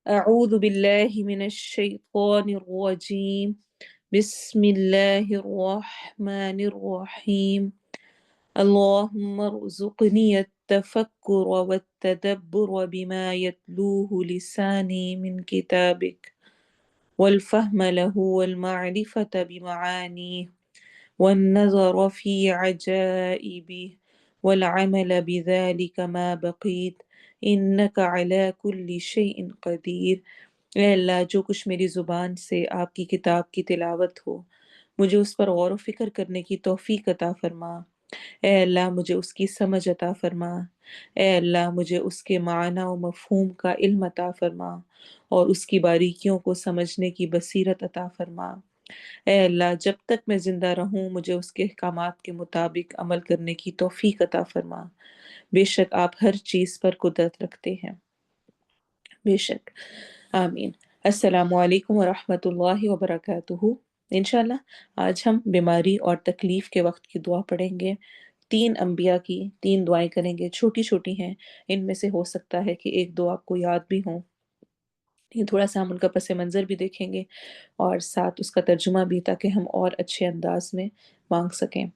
أعوذ بالله من الشيطان الرجيم. بسم الله الرحمن الرحيم. اللهم ارزقني التفكر والتدبر بما يتلوه لساني من كتابك، والفهم له والمعرفة بمعانيه، والنظر في عجائبه، والعمل بذلك ما بقيت، إنك على كل شيء قدير۔ اے اللہ، جو کچھ میری زبان سے آپ کی کتاب کی تلاوت ہو، مجھے اس پر غور و فکر کرنے کی توفیق عطا فرما۔ اے اللہ، مجھے اس کی سمجھ عطا فرما۔ اے اللہ، مجھے اس کے معنی و مفہوم کا علم عطا فرما اور اس کی باریکیوں کو سمجھنے کی بصیرت عطا فرما۔ اے اللہ، جب تک میں زندہ رہوں مجھے اس کے احکامات کے مطابق عمل کرنے کی توفیق عطا فرما۔ بے شک آپ ہر چیز پر قدرت رکھتے ہیں، بے شک۔ آمین۔ السلام علیکم ورحمۃ اللہ وبرکاتہ۔ انشاءاللہ آج ہم بیماری اور تکلیف کے وقت کی دعا پڑھیں گے۔ 3 انبیاء کی 3 دعائیں کریں گے، چھوٹی چھوٹی ہیں، ان میں سے ہو سکتا ہے کہ ایک دو آپ کو یاد بھی ہوں، لیکن تھوڑا سا ہم ان کا پس منظر بھی دیکھیں گے اور ساتھ اس کا ترجمہ بھی، تاکہ ہم اور اچھے انداز میں مانگ سکیں۔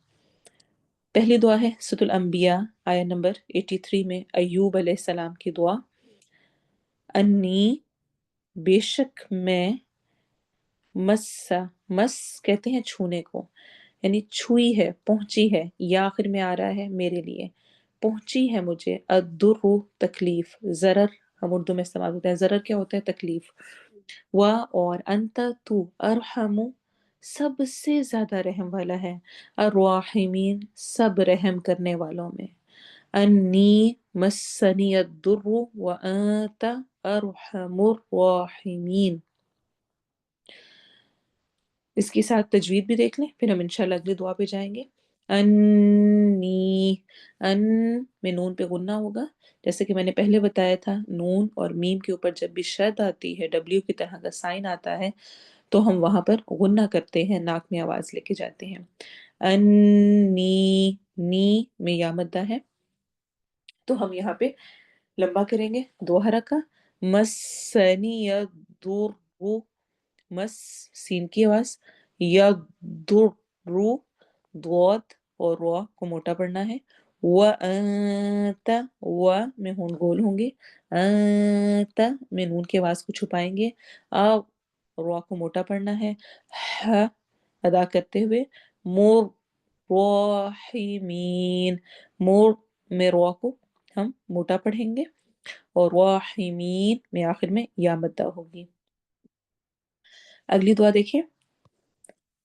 پہلی دعا ہے سورۃ الانبیاء آیہ نمبر 83 میں ایوب علیہ السلام کی دعا۔ انی، بے شک میں، مس کہتے ہیں چھونے کو، یعنی چھوئی ہے، پہنچی ہے، یا آخر میں آ رہا ہے میرے لیے، پہنچی ہے مجھے، الدر تکلیف، ضرر ہم اردو میں استعمال ہوتا ہے، ضرر کیا ہوتا ہے؟ تکلیف۔ اور انت تو، ارحم سب سے زیادہ رحم والا ہے، الراحمین سب رحم کرنے والوں میں، انی مسنی الدر وانت ارحم الراحمین۔ اس کی ساتھ تجوید بھی دیکھ لیں، پھر ہم انشاءاللہ اگلی دعا پہ جائیں گے۔ انی، ان میں نون پہ غنہ ہوگا، جیسے کہ میں نے پہلے بتایا تھا، نون اور میم کے اوپر جب بھی شد آتی ہے، ڈبلیو کی طرح کا سائن آتا ہے، تو ہم وہاں پر غنہ کرتے ہیں، ناک میں آواز لے کے جاتے ہیں۔ انی، نی میں یا مدہ ہے، تو ہم یہاں پہ لمبا کریں گے، 2 حرکہ۔ مسنی الضر، مس سین کی آواز، یا درو، ضاد اور را کو موٹا پڑھنا ہے، وَأَنْتَ، و میں ہون گول ہوں گے، انت میں نون کی آواز کو چھپائیں گے، را کو موٹا پڑھنا ہے، ح ادا کرتے ہوئے، مور راحمین، مور میں را کو ہم موٹا پڑھیں گے اور راحمین میں آخر میں یا مدہ ہوگی۔ اگلی دعا دیکھیں،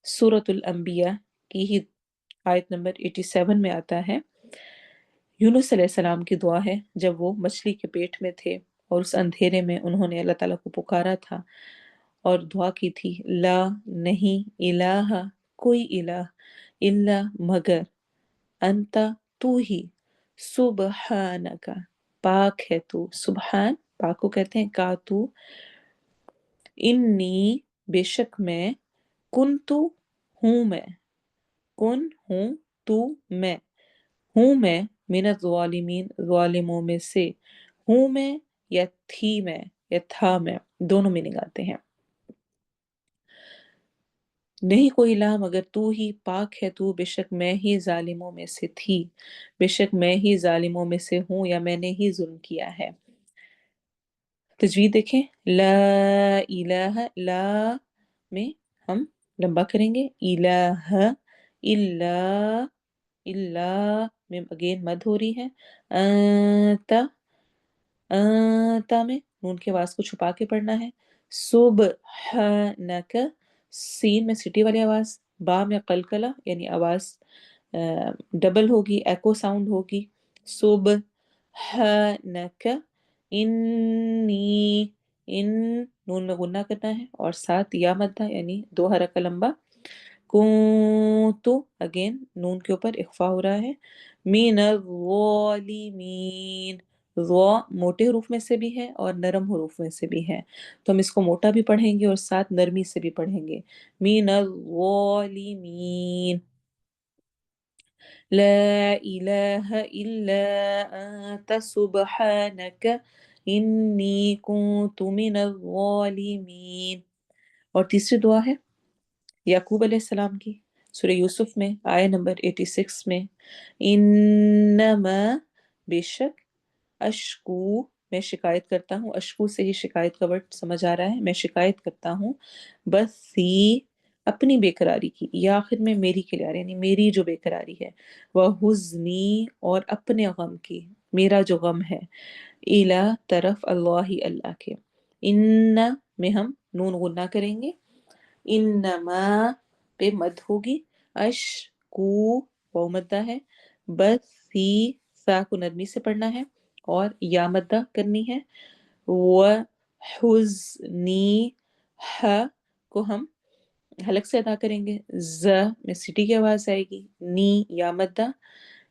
سورۃ الانبیاء کی ہی آیت نمبر 87 میں آتا ہے، یونس علیہ السلام کی دعا ہے جب وہ مچھلی کے پیٹ میں تھے اور اس اندھیرے میں انہوں نے اللہ تعالیٰ کو پکارا تھا اور دعا کی تھی، لا نہیں، الہ کوئی الہ، الا مگر، انت تو ہی، سبحانک پاک ہے تو، سبحان پاک کو کہتے ہیں، کا تو، انی بے شک میں، کنتو ہوں میں، کن ہوں، تو میں، ہوں میں، من الظالمین ظالموں میں سے، ہوں میں یا تھی میں یا تھا میں، دونوں میننگ آتے ہیں۔ نہیں کوئی الہ مگر تو ہی، پاک ہے تو، بے شک میں ہی ظالموں میں سے تھی، بے شک میں ہی ظالموں میں سے ہوں یا میں نے ہی ظلم کیا ہے۔ تجوید دیکھیں، لا الہ، لا میں ہم لمبا کریں گے، الہ، الا، الا میں اگین مد ہو رہی ہے، انت، انت میں نون کے آواز کو چھپا کے پڑھنا ہے، سبحانک سین میں سٹی والی آواز، با میں قلقلہ یعنی آواز ڈبل ہوگی، ایکو ساؤنڈ ہوگی، سبحانک، انی، ان نون میں غنہ کرنا ہے اور ساتھ یا مدہ یعنی 2 حرکہ لمبا، کنتو اگین نون کے اوپر اخفا ہو رہا ہے، من الظالمین، ظا موٹے حروف میں سے بھی ہے اور نرم حروف میں سے بھی ہے، تو ہم اس کو موٹا بھی پڑھیں گے اور ساتھ نرمی سے بھی پڑھیں گے، من الظالمین، لا الہ الا انت سبحانک إني كنت من الظالمين. اور تیسری دعا ہے یعقوب علیہ السلام کی، سورہ یوسف میں آیہ نمبر 86 میں، انما بے شک، اشکو میں شکایت کرتا ہوں، اشکو سے ہی شکایت کا ورڈ سمجھ آ رہا ہے، میں شکایت کرتا ہوں، بسی اپنی بے قراری کی، یا آخر میں میری کے لیے آ رہا ہے، یعنی میری جو بے قراری ہے، وہ حزنی اور اپنے غم کی، میرا جو غم ہے، الا طرف اللہ اللہ کے، ان میں ہم نون غنہ کریں گے، انما پہ مد ہوگی، اشکو وہ مدہ ہے، بسی سا کو نرمی سے پڑھنا ہے اور یا مدہ کرنی ہے، وحزنی ح کو ہم حلق سے ادا کریں گے، ز میں سٹی کی آواز آئے گی، نی یا مدہ،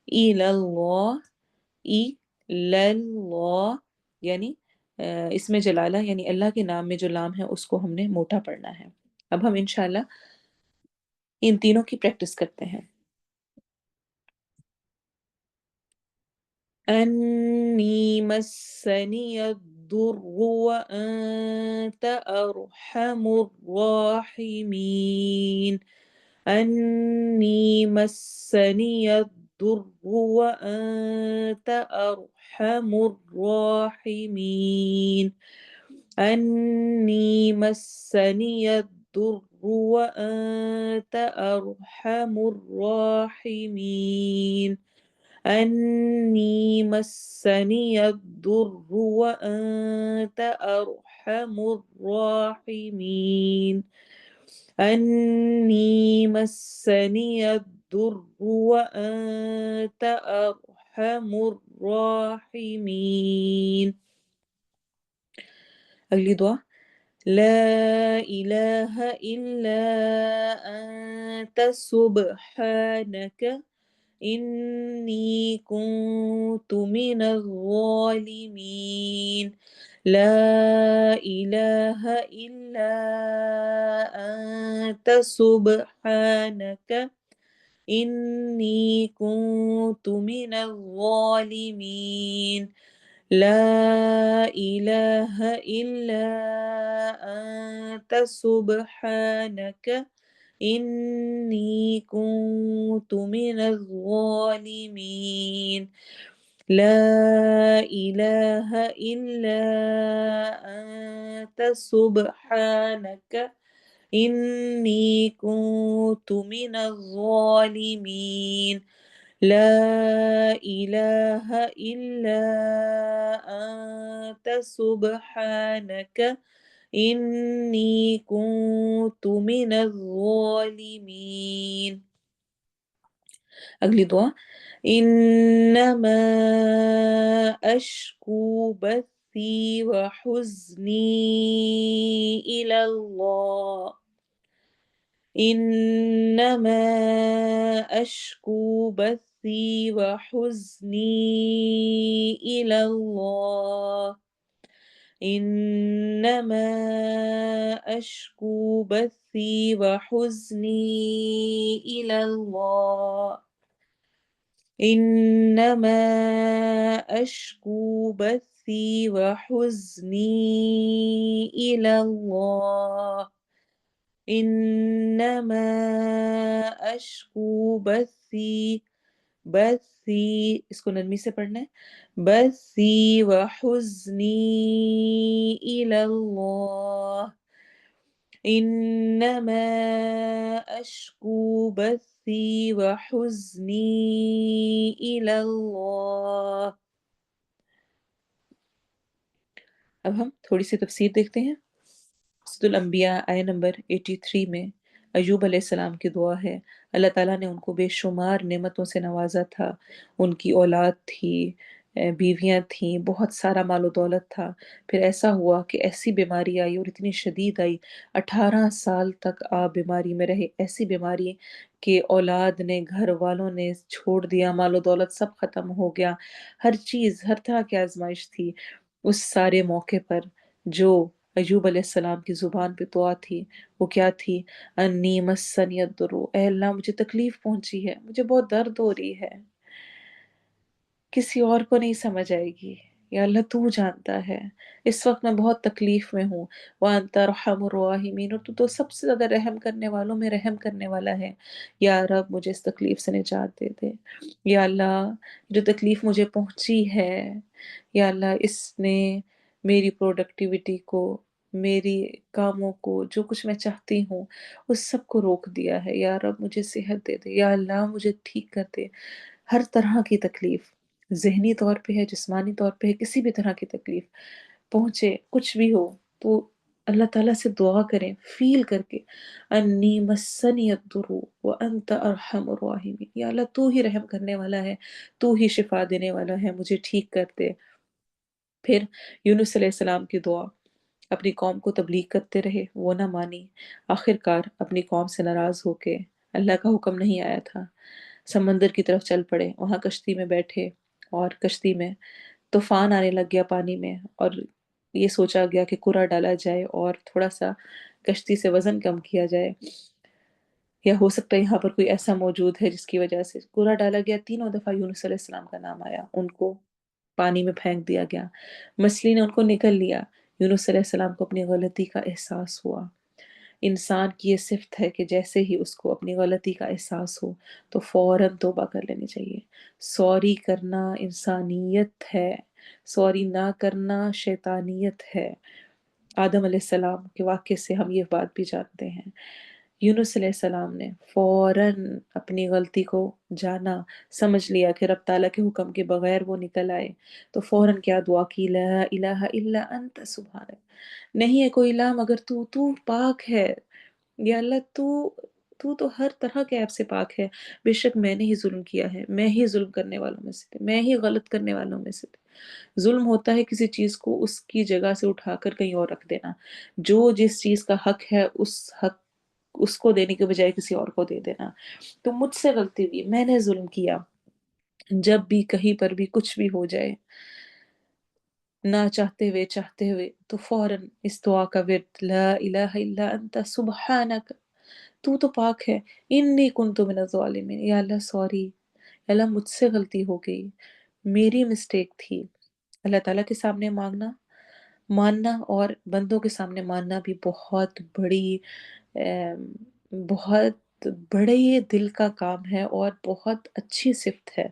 اللہ ای للہ یعنی اس میں جلالہ یعنی اللہ کے نام میں جو لام ہے اس کو ہم نے موٹا پڑھنا ہے۔ اب ہم انشاءاللہ ان تینوں کی پریکٹس کرتے ہیں۔ انی مسنی الضر وانت ارحم الراحمین، انی مسنی الضر وانت ارحم الراحمین، انی مسنی الضر وانت ارحم الراحمین، انی مسنی الضر وانت ارحم الراحمین، انی مسنی الضر وانت ارحم الراحمین۔ اگلی دعا، لا الہ الا انت سبحانک انی کنت من الظالمین، لا الہ الا انت سبحانک انی کنت من الظالمین، لا الہ الا انت سبحانک انی کنت من الظالمین، لا الہ الا انت سبحانک انی کنت من الظالمین، لا الہ الا انت سبحانک انی کنت من الظالمین۔ اگلی دعا، انما اشکو بثی وحزنی الی اللہ، انما اشکو بثی وحزنی الی اللہ، انما اشکو بثی وحزنی الی اللہ، انما اشکو بثی وحزنی الی اللہ، انما اشکو بثی اس کو نرمی سے پڑھنا ہے، بثی وحزنی الی اللہ، انما اشکو بثی وحزنی الی اللہ۔ اب ہم تھوڑی سی تفسیر دیکھتے ہیں۔ سورۃ الانبیاء آیہ نمبر 83 میں ایوب علیہ السلام کی دعا ہے، اللہ تعالیٰ نے ان کو بے شمار نعمتوں سے نوازا تھا، ان کی اولاد تھی، بیویاں تھیں، بہت سارا مال و دولت تھا، پھر ایسا ہوا کہ ایسی بیماری آئی اور اتنی شدید آئی، 18 سال تک آپ بیماری میں رہے، ایسی بیماری کہ اولاد نے، گھر والوں نے چھوڑ دیا، مال و دولت سب ختم ہو گیا، ہر چیز، ہر طرح کی آزمائش تھی۔ اس سارے موقع پر جو ایوب علیہ السلام کی زبان پہ دعا تھی وہ کیا تھی؟ انی مسنی الضر، اے اللہ مجھے تکلیف پہنچی ہے، مجھے بہت درد ہو رہی ہے، کسی اور کو نہیں سمجھ آئے گی، یا اللہ تو جانتا ہے اس وقت میں بہت تکلیف میں ہوں، وَأَنْتَ أَرْحَمُ الرَّاحِمِينَ، اور تو سب سے زیادہ رحم کرنے والوں میں رحم کرنے والا ہے۔ یا رب مجھے اس تکلیف سے نجات دے دے۔ یا اللہ جو تکلیف مجھے پہنچی ہے، یا اللہ اس نے میری پروڈکٹیوٹی کو، میری کاموں کو، جو کچھ میں چاہتی ہوں اس سب کو روک دیا ہے۔ یا رب مجھے صحت دے دے، یا اللہ مجھے ٹھیک کر دے۔ ہر طرح کی تکلیف، ذہنی طور پہ ہے، جسمانی طور پہ ہے، کسی بھی طرح کی تکلیف پہنچے، کچھ بھی ہو، تو اللہ تعالیٰ سے دعا کریں فیل کر کے، انی مسنی الضر وانت ارحم الراحمین، یا اللہ تو ہی رحم کرنے والا ہے، تو ہی شفا دینے والا ہے، مجھے ٹھیک کر دے۔ پھر یونس علیہ السلام کی دعا، اپنی قوم کو تبلیغ کرتے رہے، وہ نہ مانی، آخر کار اپنی قوم سے ناراض ہو کے، اللہ کا حکم نہیں آیا تھا، سمندر کی طرف چل پڑے، وہاں کشتی میں بیٹھے، اور کشتی میں طوفان آنے لگ گیا پانی میں، اور یہ سوچا گیا کہ کرا ڈالا جائے اور تھوڑا سا کشتی سے وزن کم کیا جائے، یا ہو سکتا ہے یہاں پر کوئی ایسا موجود ہے جس کی وجہ سے کرا ڈالا گیا۔ تینوں دفعہ یونس علیہ السلام کا نام آیا، ان کو پانی میں پھینک دیا گیا، مچھلی نے ان کو نکل لیا۔ یونس علیہ السلام کو اپنی غلطی کا احساس ہوا۔ انسان کی یہ صفت ہے کہ جیسے ہی اس کو اپنی غلطی کا احساس ہو تو فوراً توبہ کر لینی چاہیے۔ سوری کرنا انسانیت ہے، سوری نہ کرنا شیطانیت ہے۔ آدم علیہ السلام کے واقعے سے ہم یہ بات بھی جانتے ہیں۔ یونس علیہ السلام نے فوراً اپنی غلطی کو جانا، سمجھ لیا کہ رب تعالیٰ کے حکم کے بغیر وہ نکل آئے، تو فوراً کیا دعا کی، لا الہ الا انت سبحانک، نہیں ہے کوئی الہ مگر تو پاک ہے۔ یا اللہ تو ہر طرح کے عیب سے پاک ہے، بے شک میں نے ہی ظلم کیا ہے، میں ہی ظلم کرنے والوں میں سے تھی، میں ہی غلط کرنے والوں میں سے تھی۔ ظلم ہوتا ہے کسی چیز کو اس کی جگہ سے اٹھا کر کہیں اور رکھ دینا، جو جس چیز کا حق ہے اس کو دینے کے بجائے کسی اور کو دے دینا۔ تو مجھ سے غلطی ہوئی، میں نے ظلم کیا۔ جب بھی کہیں پر بھی کچھ بھی ہو جائے، نہ چاہتے ہوئے تو فوراً اس دعا کا ورد، لا الہ الا انت سبحانک، تو پاک ہے، انی کنت من الظالمین، یا اللہ سوری، اللہ مجھ سے غلطی ہو گئی، میری مسٹیک تھی۔ اللہ تعالیٰ کے سامنے ماننا اور بندوں کے سامنے ماننا بھی بہت بڑی بہت بڑے دل کا کام ہے اور بہت اچھی صفت ہے۔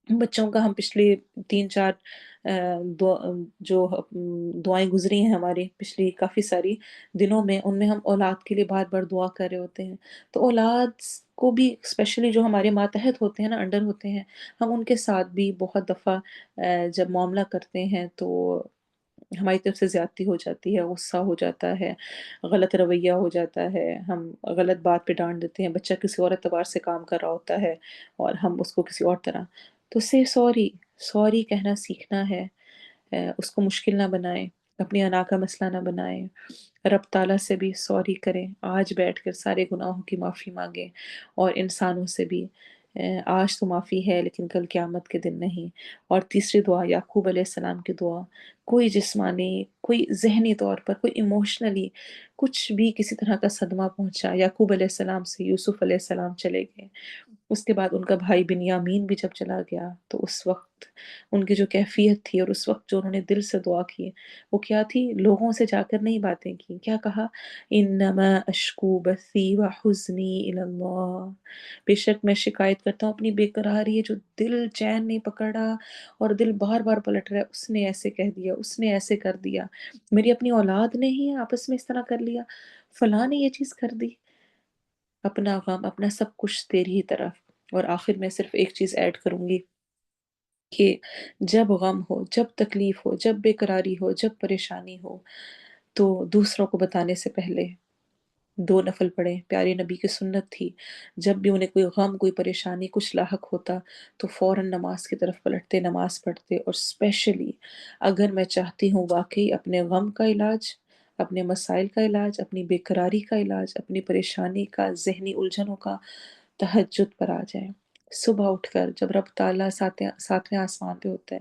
بچوں کا ہم پچھلی 3-4 جو دعائیں گزری ہیں ہماری پچھلی کافی ساری دنوں میں، ان میں ہم اولاد کے لیے بار بار دعا کر رہے ہوتے ہیں، تو اولاد کو بھی اسپیشلی جو ہمارے ماتحت ہوتے ہیں نا، انڈر ہوتے ہیں، ہم ان کے ساتھ بھی بہت دفعہ جب معاملہ کرتے ہیں تو ہماری طرف سے زیادتی ہو جاتی ہے، غصہ ہو جاتا ہے، غلط رویہ ہو جاتا ہے، ہم غلط بات پہ ڈانٹ دیتے ہیں، بچہ کسی اور اعتبار سے کام کر رہا ہوتا ہے اور ہم اس کو کسی اور طرح، تو سے سوری کہنا سیکھنا ہے۔ اس کو مشکل نہ بنائیں، اپنی انا کا مسئلہ نہ بنائیں، رب تعالیٰ سے بھی سوری کریں، آج بیٹھ کر سارے گناہوں کی معافی مانگیں، اور انسانوں سے بھی آج تو معافی ہے لیکن کل قیامت کے دن نہیں۔ اور تیسری دعا یعقوب علیہ السلام کی دعا، کوئی جسمانی، کوئی ذہنی طور پر، کوئی ایموشنلی کچھ بھی کسی طرح کا صدمہ پہنچا، یعقوب علیہ السلام سے یوسف علیہ السلام چلے گئے، اس کے بعد ان کا بھائی بنیامین بھی جب چلا گیا، تو اس وقت ان کی جو کیفیت تھی اور اس وقت جو انہوں نے دل سے دعا کی، وہ کیا تھی؟ لوگوں سے جا کر نہیں باتیں کی، کیا کہا؟ انما اشکو بثی وحزنی الی اللہ، بے شک میں شکایت کرتا ہوں اپنی بے قراری ہے، جو دل چین نہیں پکڑ رہا اور دل بار بار پلٹ رہا ہے، اس نے ایسے کہہ دیا، اس نے ایسے کر دیا، میری اپنی اولاد نے ہی آپس میں اس طرح کر لیا، فلاں نے یہ چیز کر دی، اپنا غم، اپنا سب کچھ تیری ہی طرف۔ اور آخر میں صرف ایک چیز ایڈ کروں گی کہ جب غم ہو، جب تکلیف ہو، جب بے قراری ہو، جب پریشانی ہو، تو دوسروں کو بتانے سے پہلے 2 نفل پڑھیں۔ پیارے نبی کی سنت تھی، جب بھی انہیں کوئی غم، کوئی پریشانی، کچھ لاحق ہوتا تو فوراً نماز کی طرف پلٹتے، نماز پڑھتے، اور اسپیشلی اگر میں چاہتی ہوں واقعی اپنے غم کا علاج، اپنے مسائل کا علاج، اپنی بے قراری کا علاج، اپنی پریشانی کا، ذہنی الجھنوں کا، تہجد پر آ جائیں۔ صبح اٹھ کر جب رب تعالیٰ ساتویں آسمان پہ ہوتا ہے،